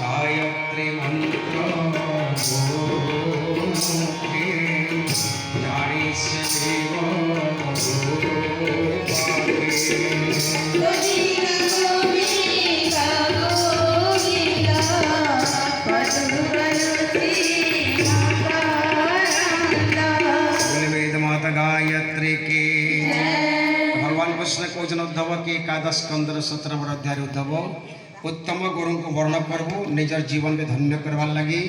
गायत्री मंत्र जानी से देव वेद माता गायत्री की भगवान कृष्ण कौन उद्धव के एकादश स्कंदर 17 अध्याय उद्धव उत्तम गुरु को वर्ण करबू निजर जीवन में धन्य करवार लगी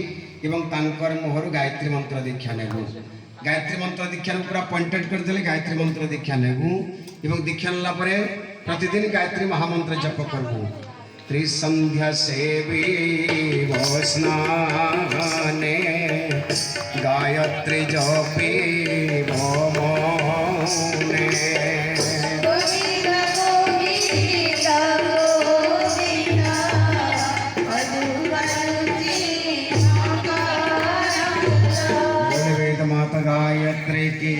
एवं तांकर मोहर गायत्री मंत्र दीक्षा नेबू गायत्री मंत्र दीक्षा पूरा पॉइंटेड कर देले गायत्री मंत्र दीक्षा नेबू एवं दीक्षा नेला परे प्रतिदिन गायत्री महामंत्र जप करबू त्रिसंध्या सेवी स्नाने गायत्री जपे मौने गायत्री की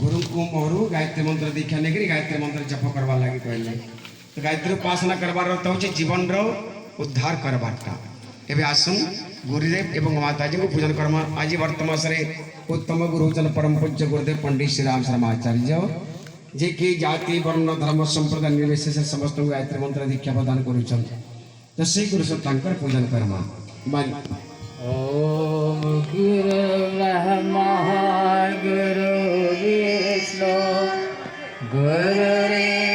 गुरु को मोरू गायत्री मंत्र दीक्षा नहीं गायत्री मंत्र जप करवा लगी कहले तो गायत्री उपासना करवार तो जीवन रो उद्धार करवाटा एबे आसुन गुरुदेव एवं माताजी को पूजन करमा आज वर्तमान से उत्तम गुरुजन परम पूज्य गुरुदेव पंडित श्री राम शर्मा आचार्य जे कि जाति वर्ण धर्म संप्रदाय निर्विशेष समस्त गायत्री मंत्र दीक्षा प्रदान करुछन तो से गुरु सब तांकर पूजन करमा मान ओम गुरु ब्रह्मा गुरु विष्णु गुरु